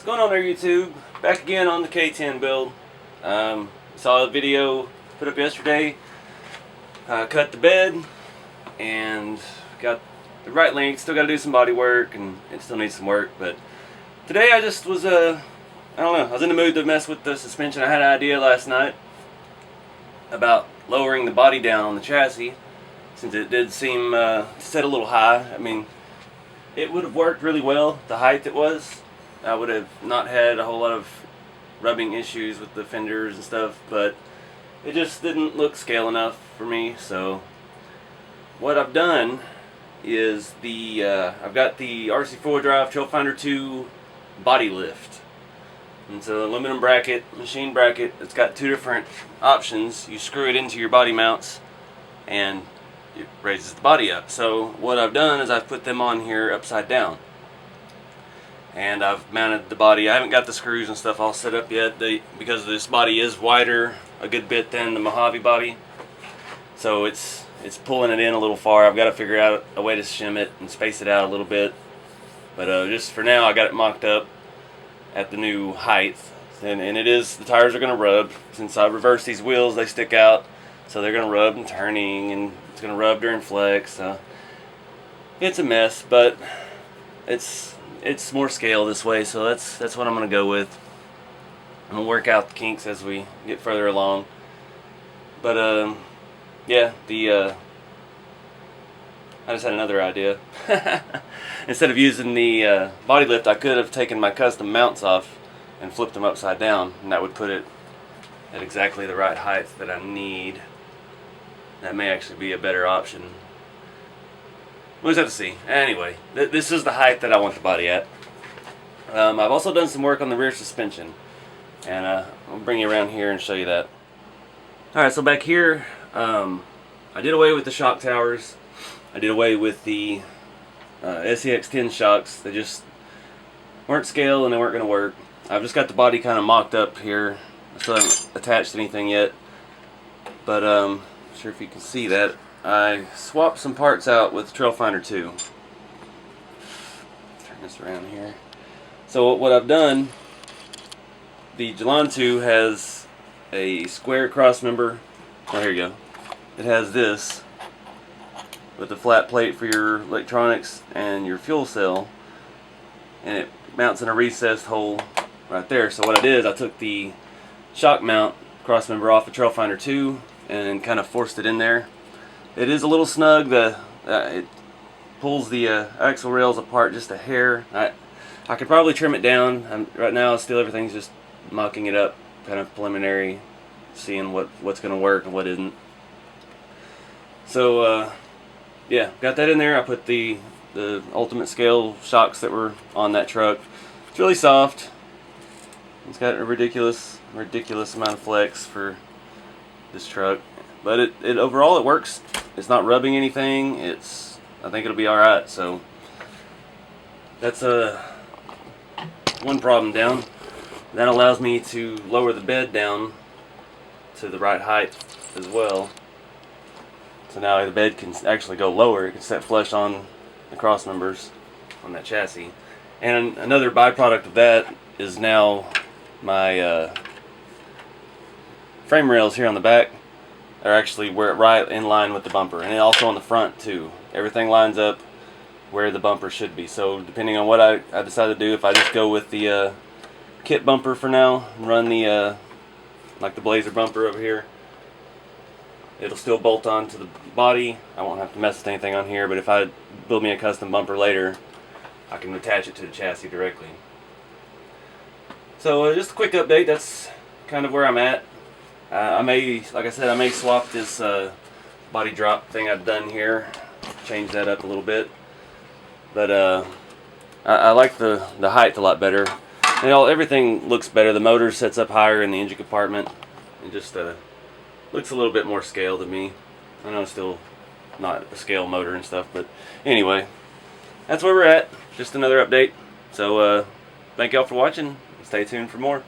What's going on there, YouTube? Back again on the K10 build. Saw a video put up yesterday. Cut the bed and got the right length. Still got to do some body work, and it still needs some work. But today I just was I don't know. I was in the mood to mess with the suspension. I had an idea last night about lowering the body down on the chassis, since it did seem set a little high. I mean, it would have worked really well the height it was. I would have not had a whole lot of rubbing issues with the fenders and stuff, but it just didn't look scale enough for me. So what I've done is I've got the RC4wd drive Trailfinder 2 body lift. It's an aluminum bracket, machine bracket. It's got two different options. You screw it into your body mounts and it raises the body up. So what I've done is I've put them on here upside down. And I've mounted the body. I haven't got the screws and stuff all set up yet, because this body is wider a good bit than the Mojave body. So it's pulling it in a little far. I've got to figure out a way to shim it and space it out a little bit. But just for now, I got it mocked up at the new height. And it is, the tires are going to rub. Since I reversed these wheels, they stick out. So they're going to rub and turning, and it's going to rub during flex. It's a mess, but it's more scale this way, so that's what I'm going to go with. I'm going to work out the kinks as we get further along. But yeah, I just had another idea. Instead of using the body lift, I could have taken my custom mounts off and flipped them upside down, and that would put it at exactly the right height that I need. That may actually be a better option. We'll just have to see. Anyway, this is the height that I want the body at. I've also done some work on the rear suspension, and I'll bring you around here and show you that. Alright, so back here, I did away with the shock towers. I did away with the SCX10 shocks. They just weren't scale and they weren't going to work. I've just got the body kind of mocked up here. I still haven't attached anything yet, but I'm not sure if you can see that. I swapped some parts out with Trailfinder 2. Turn this around here. So what I've done, the Gelande 2 has a square cross member. Oh, here you go. It has this with a flat plate for your electronics and your fuel cell, and it mounts in a recessed hole right there. So what I did is I took the shock mount cross member off of Trailfinder 2 and kind of forced it in there. It is a little snug. It pulls the axle rails apart just a hair. I could probably trim it down. Right now, still everything's just mocking it up, kind of preliminary, seeing what's going to work and what isn't. So yeah, got that in there. I put the ultimate scale shocks that were on that truck. It's really soft. It's got a ridiculous amount of flex for this truck. But it overall it works. It's not rubbing anything. I think it'll be alright. So that's one problem down. That allows me to lower the bed down to the right height as well. So now the bed can actually go lower. It can set flush on the cross members on that chassis. And another byproduct of that is now my frame rails here on the back are actually right in line with the bumper, and also on the front too. Everything lines up where the bumper should be. So depending on what I decide to do, if I just go with the kit bumper for now and run the like the Blazer bumper over here, it'll still bolt on to the body. I won't have to mess with anything on here, but if I build me a custom bumper later, I can attach it to the chassis directly. So just a quick update. That's kind of where I'm at. Like I said, I may swap this body drop thing I've done here, change that up a little bit. But I like the height a lot better. Everything looks better. The motor sets up higher in the engine compartment. It just looks a little bit more scale to me. I know it's still not a scale motor and stuff, but anyway, that's where we're at. Just another update. So thank y'all for watching. Stay tuned for more.